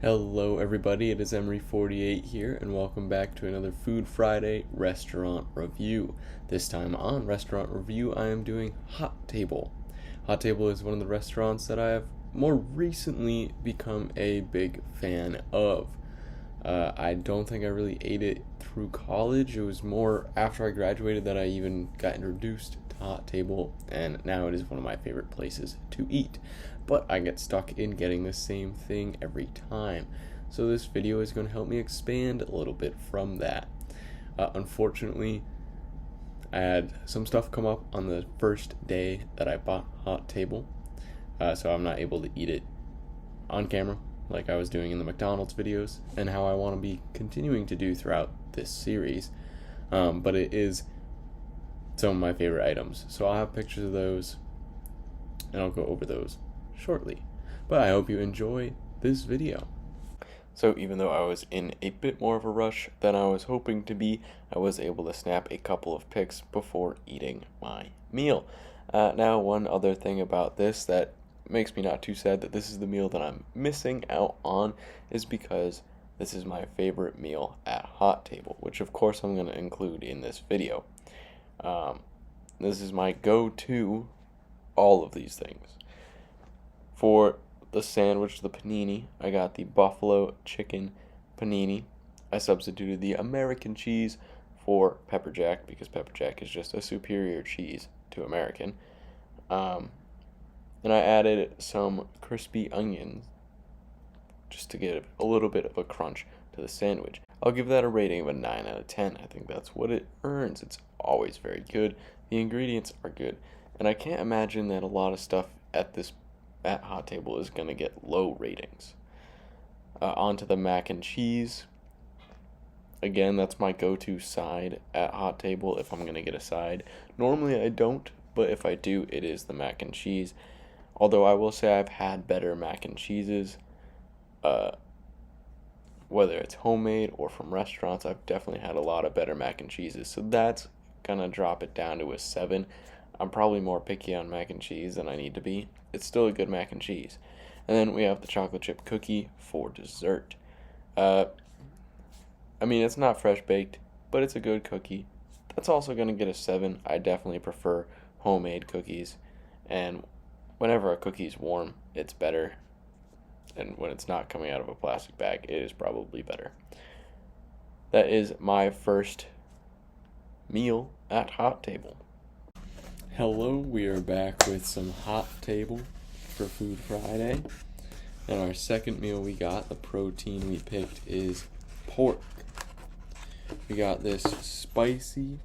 Hello everybody, it is Emery48 here, and welcome back to another Food Friday restaurant review. This time on Restaurant Review, I am doing Hot Table. Hot Table is one of the restaurants that I have more recently become a big fan of. I don't think I really ate it through college. It was more after I graduated that I even got introduced to Hot Table, and now it is one of my favorite places to eat. But I get stuck in getting the same thing every time. So this video is going to help me expand a little bit from that. Unfortunately, I had some stuff come up on the first day that I bought Hot Table, so I'm not able to eat it on camera like I was doing in the McDonald's videos and how I want to be continuing to do throughout this series. But it is some of my favorite items, so I'll have pictures of those and I'll go over those shortly. But I hope you enjoy this video. So even though I was in a bit more of a rush than I was hoping to be, I was able to snap a couple of pics before eating my meal. Now, one other thing about this that makes me not too sad that this is the meal that I'm missing out on is because this is my favorite meal at Hot Table, which of course I'm going to include in this video. This is my go-to all of these things. For the sandwich, the panini, I got the buffalo chicken panini. I substituted the American cheese for pepper jack because pepper jack is just a superior cheese to American. And I added some crispy onions just to get a little bit of a crunch to the sandwich. I'll give that a rating of a 9 out of 10. I think that's what it earns. It's always very good. The ingredients are good. And I can't imagine that a lot of stuff at Hot Table is going to get low ratings. Onto the mac and cheese. Again, that's my go-to side at Hot Table if I'm going to get a side. Normally I don't, but if I do, it is the mac and cheese. Although I will say I've had better mac and cheeses. Whether it's homemade or from restaurants, I've definitely had a lot of better mac and cheeses. So that's going to drop it down to a 7. I'm probably more picky on mac and cheese than I need to be. It's still a good mac and cheese. And then we have the chocolate chip cookie for dessert. I mean, it's not fresh baked, but it's a good cookie. That's also going to get a 7. I definitely prefer homemade cookies. And whenever a cookie's warm, it's better. And when it's not coming out of a plastic bag, it is probably better. That is my first meal at Hot Table. Hello, we are back with some Hot Table for Food Friday. And our second meal we got, the protein we picked, is pork. We got this spicy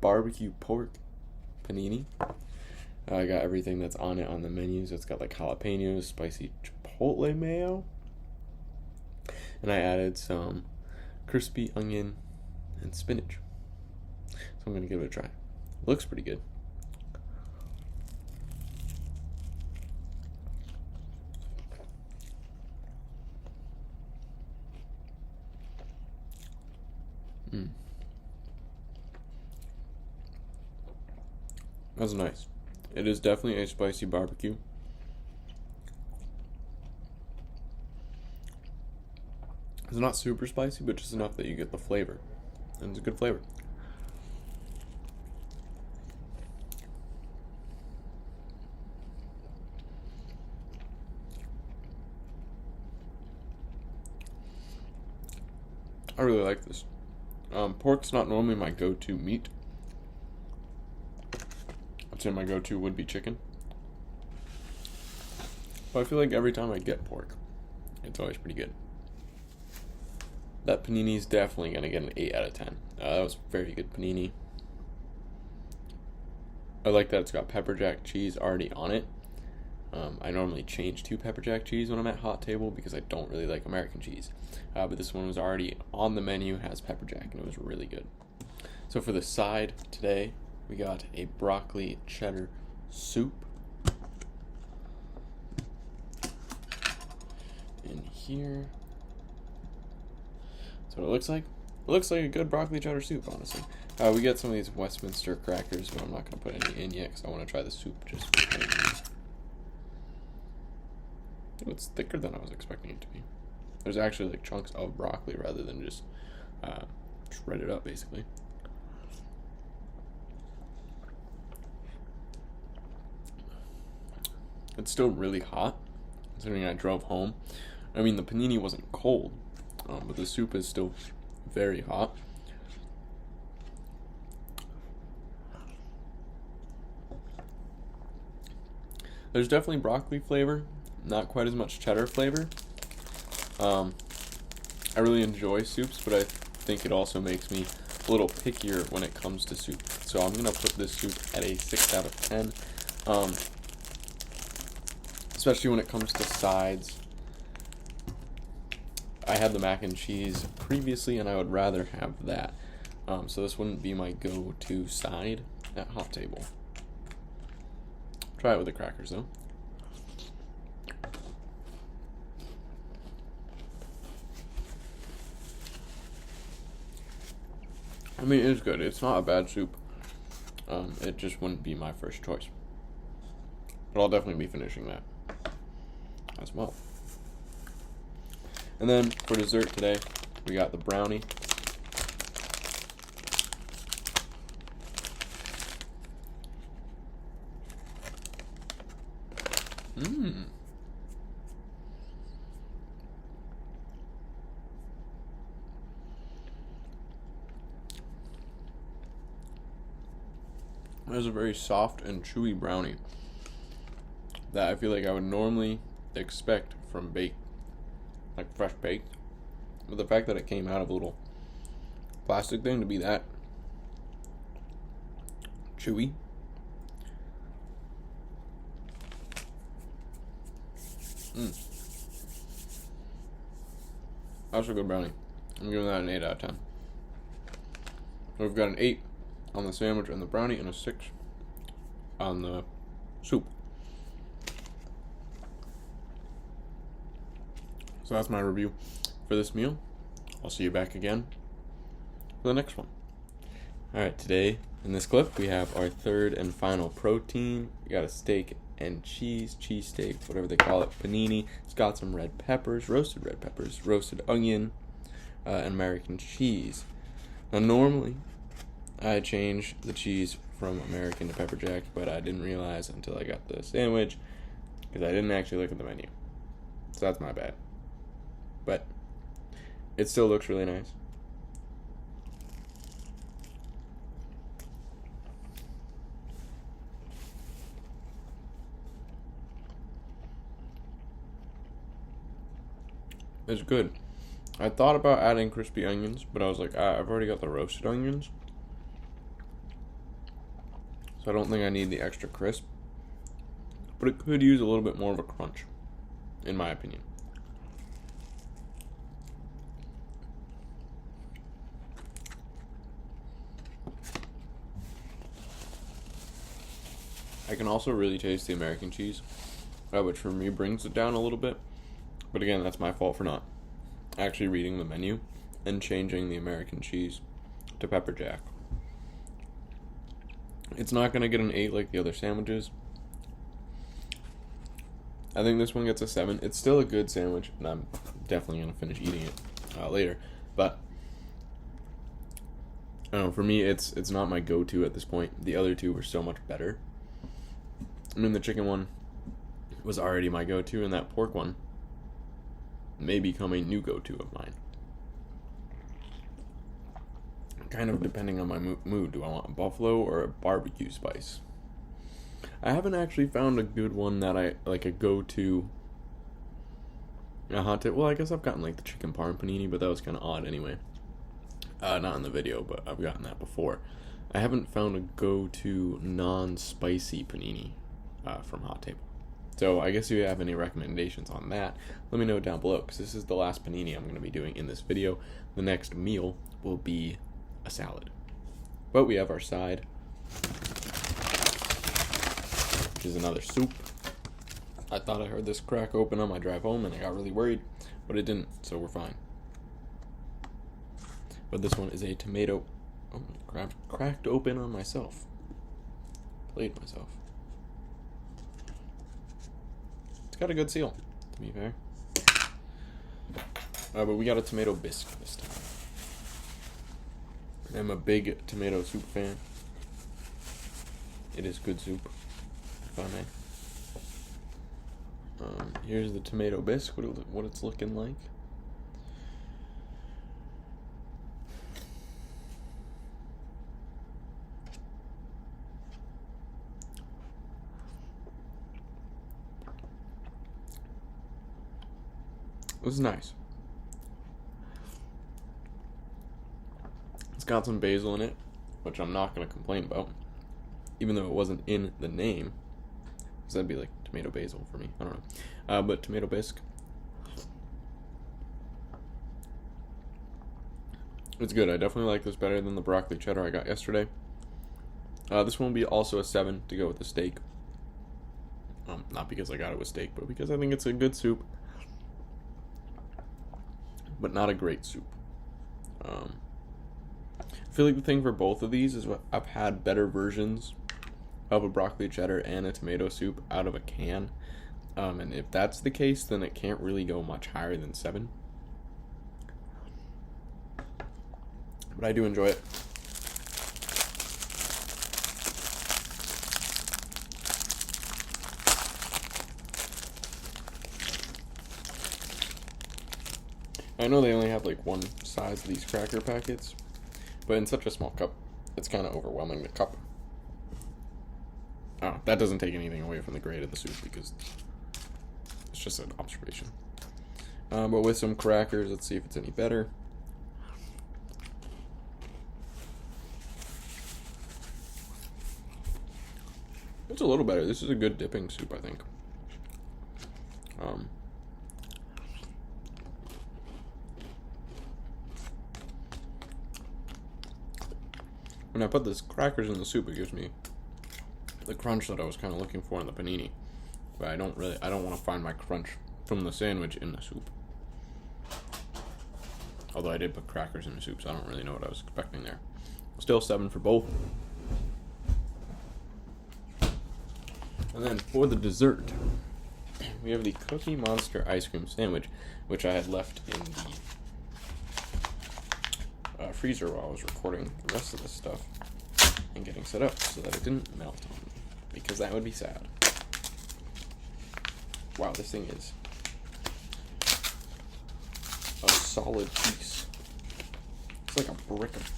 barbecue pork panini. I got everything that's on it on the menu. So it's got like jalapenos, spicy chipotle mayo. And I added some crispy onion and spinach. So I'm going to give it a try. Looks pretty good. That's nice. It is definitely a spicy barbecue. It's not super spicy, but just enough that you get the flavor. And it's a good flavor. I really like this. Pork's not normally my go-to meat. I'd say my go-to would be chicken. But I feel like every time I get pork, it's always pretty good. That panini is definitely going to get an 8 out of 10. That was very good panini. I like that it's got pepper jack cheese already on it. I normally change to pepper jack cheese when I'm at Hot Table because I don't really like American cheese. But this one was already on the menu, has pepper jack, and it was really good. So for the side today, we got a broccoli cheddar soup. In here. That's what it looks like. It looks like a good broccoli cheddar soup, honestly. We get some of these Westminster crackers, but I'm not going to put any in yet because I want to try the soup just It's thicker than I was expecting it to be. There's actually like chunks of broccoli rather than just shred it up, basically. It's still really hot, considering I drove home. I mean, the panini wasn't cold, but the soup is still very hot. There's definitely broccoli flavor, not quite as much cheddar flavor. I really enjoy soups, but I think it also makes me a little pickier when it comes to soup. So I'm going to put this soup at a 6 out of 10. Especially when it comes to sides. I had the mac and cheese previously, and I would rather have that. So this wouldn't be my go-to side at Hot Table. Try it with the crackers, though. I mean, it's good. It's not a bad soup. It just wouldn't be my first choice. But I'll definitely be finishing that as well. And then for dessert today, we got the brownie. It is a very soft and chewy brownie that I feel like I would normally expect from baked, like fresh baked. But the fact that it came out of a little plastic thing to be that chewy. That's a good brownie. I'm giving that an 8 out of 10. So we've got an 8 on the sandwich and the brownie, and a 6 on the soup. So that's my review for this meal. I'll see you back again for the next one. Alright, today in this clip we have our third and final protein. We got a steak and cheesesteak, whatever they call it, panini. It's got some red peppers, roasted onion, and American cheese. Now normally I change the cheese from American to pepper jack, but I didn't realize until I got the sandwich because I didn't actually look at the menu. So that's my bad. But it still looks really nice. It's good. I thought about adding crispy onions, but I was like, I've already got the roasted onions. So I don't think I need the extra crisp. But it could use a little bit more of a crunch, in my opinion. I can also really taste the American cheese, which for me brings it down a little bit. But again, that's my fault for not actually reading the menu and changing the American cheese to pepper jack. It's not going to get an 8 like the other sandwiches. I think this one gets a 7. It's still a good sandwich, and I'm definitely going to finish eating it later. But I don't know, for me, it's not my go-to at this point. The other two were so much better. I mean, the chicken one was already my go-to, and that pork one may become a new go-to of mine. Kind of depending on my mood. Do I want a buffalo or a barbecue spice? I haven't actually found a good one that I like, a go-to hot tip. Well, I guess I've gotten like the chicken parm panini, but that was kind of odd anyway. Not in the video, but I've gotten that before. I haven't found a go-to non-spicy panini from Hot Table. So I guess if you have any recommendations on that, let me know down below, because this is the last panini I'm going to be doing in this video. The next meal will be a salad. But we have our side, which is another soup. I thought I heard this crack open on my drive home, and I got really worried, but it didn't, so we're fine. But this one is a tomato. Oh, cracked open on myself. Played myself. It's got a good seal. be fair. But we got a tomato bisque this time. I'm a big tomato soup fan. It is good soup, if I may. Here's the tomato bisque, what it's looking like. This is nice. It's got some basil in it, which I'm not going to complain about, even though it wasn't in the name. Because that'd be like tomato basil for me. I don't know. But tomato bisque. It's good. I definitely like this better than the broccoli cheddar I got yesterday. This one will be also a 7 to go with the steak. Not because I got it with steak, but because I think it's a good soup. But not a great soup. I feel like the thing for both of these is I've had better versions of a broccoli cheddar and a tomato soup out of a can. And if that's the case, then it can't really go much higher than 7. But I do enjoy it. I know they only have like one size of these cracker packets, but in such a small cup, it's kind of overwhelming the cup. Oh, that doesn't take anything away from the grade of the soup because it's just an observation. But with some crackers, let's see if it's any better. It's a little better. This is a good dipping soup, I think. When I put this crackers in the soup, it gives me the crunch that I was kind of looking for in the panini. But I don't want to find my crunch from the sandwich in the soup. Although I did put crackers in the soup, so I don't really know what I was expecting there. Still 7 for both. And then for the dessert, we have the Cookie Monster ice cream sandwich, which I had left in the freezer while I was recording the rest of this stuff and getting set up so that it didn't melt on me, because that would be sad. Wow, this thing is a solid piece. It's like a brick of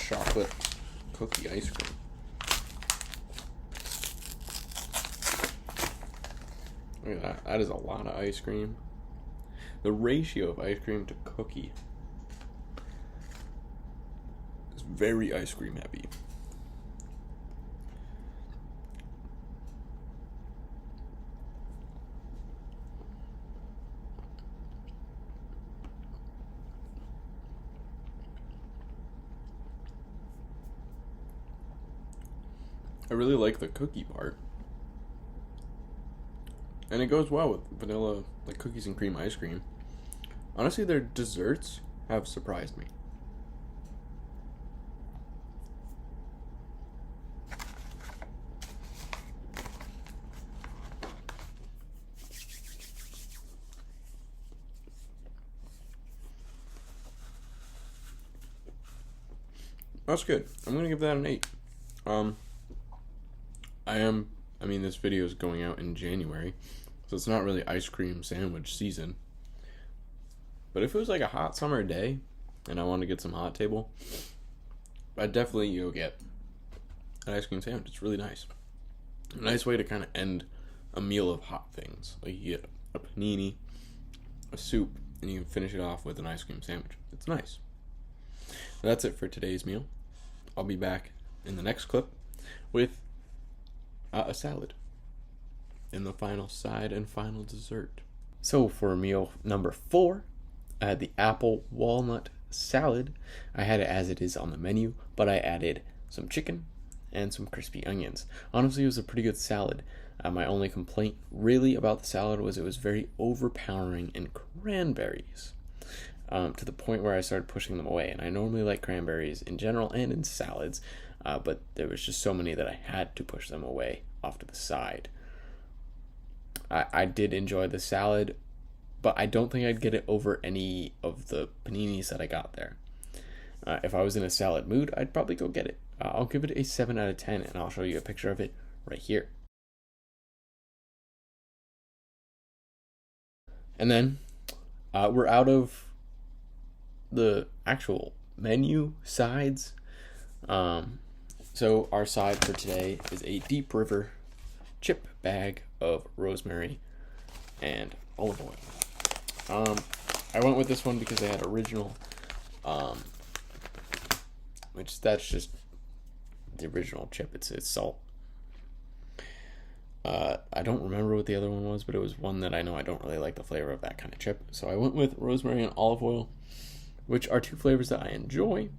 chocolate cookie ice cream. Look at that. That is a lot of ice cream. The ratio of ice cream to cookie is very ice cream heavy. I really like the cookie part. And it goes well with vanilla, like cookies and cream ice cream. Honestly, their desserts have surprised me. That's good. I'm gonna give that an 8. I mean, this video is going out in January, so it's not really ice cream sandwich season. But if it was like a hot summer day and I wanted to get some hot table, I'd definitely get an ice cream sandwich. It's really nice. A nice way to kind of end a meal of hot things. Like you get a panini, a soup, and you can finish it off with an ice cream sandwich. It's nice. That's it for today's meal. I'll be back in the next clip with a salad in the final side and final dessert. So for meal number 4, I had the apple walnut salad. I had it as it is on the menu, but I added some chicken and some crispy onions. Honestly, it was a pretty good salad. My only complaint really about the salad was it was very overpowering in cranberries, to the point where I started pushing them away. And I normally like cranberries in general and in salads, but there was just so many that I had to push them away off to the side. I did enjoy the salad, but I don't think I'd get it over any of the paninis that I got there. If I was in a salad mood, I'd probably go get it. I'll give it a 7 out of 10, and I'll show you a picture of it right here. And then we're out of the actual menu sides. So our side for today is a Deep River chip bag of rosemary and olive oil. I went with this one because they had original, which that's just the original chip. It's salt. I don't remember what the other one was, but it was one that I know I don't really like the flavor of that kind of chip. So I went with rosemary and olive oil, which are two flavors that I enjoy.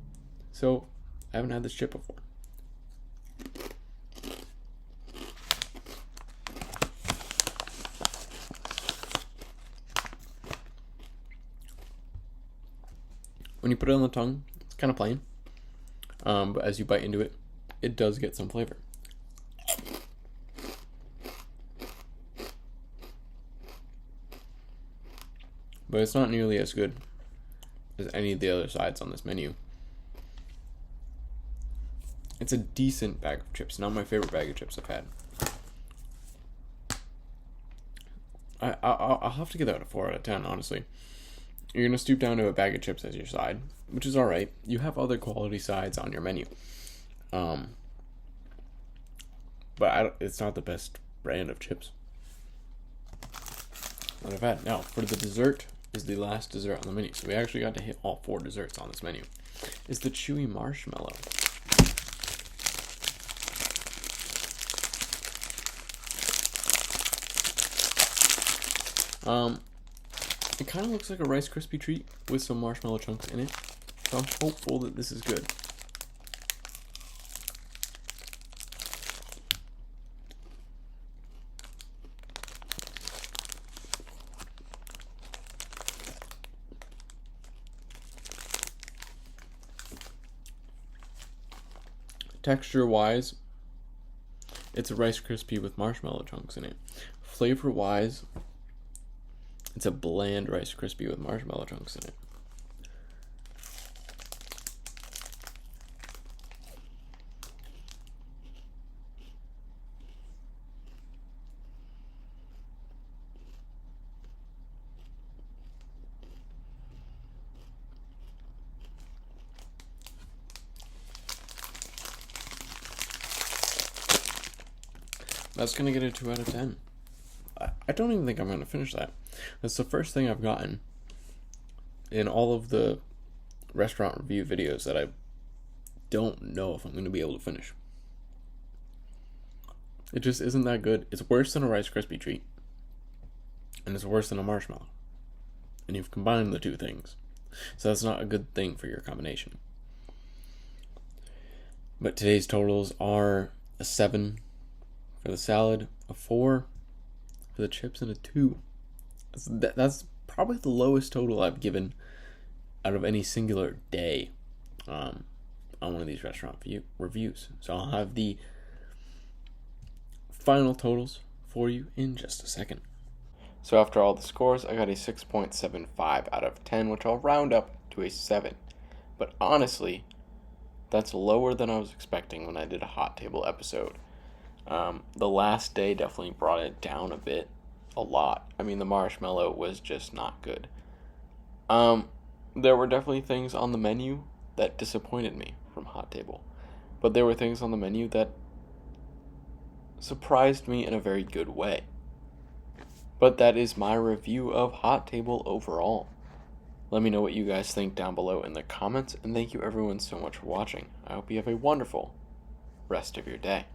So I haven't had this chip before. When you put it on the tongue, it's kind of plain. But as you bite into it, it does get some flavor. But it's not nearly as good as any of the other sides on this menu. It's a decent bag of chips, not my favorite bag of chips I've had. I'll have to give that a 4 out of 10, honestly. You're going to stoop down to a bag of chips as your side, which is alright. You have other quality sides on your menu. But it's not the best brand of chips that I've had. Now, for the dessert, is the last dessert on the menu. So we actually got to hit all 4 desserts on this menu. Is the chewy marshmallow. It kind of looks like a Rice Krispie treat with some marshmallow chunks in it. So I'm hopeful that this is good. Texture wise, it's a Rice Krispie with marshmallow chunks in it. Flavor wise, it's a bland Rice Krispie with marshmallow chunks in it. That's going to get a 2 out of 10. I don't even think I'm going to finish that. That's the first thing I've gotten in all of the restaurant review videos that I don't know if I'm going to be able to finish. It just isn't that good. It's worse than a Rice Krispie treat. And it's worse than a marshmallow. And you've combined the two things. So that's not a good thing for your combination. But today's totals are a 7 for the salad, a 4 for the chips, and a 2. That's probably the lowest total I've given out of any singular day on one of these restaurant reviews. So I'll have the final totals for you in just a second. So after all the scores, I got a 6.75 out of 10, which I'll round up to a 7. But honestly, that's lower than I was expecting when I did a hot table episode. The last day definitely brought it down a lot. I mean, the marshmallow was just not good. There were definitely things on the menu that disappointed me from Hot Table, but there were things on the menu that surprised me in a very good way. But that is my review of Hot Table overall. Let me know what you guys think down below in the comments, and thank you everyone so much for watching. I hope you have a wonderful rest of your day.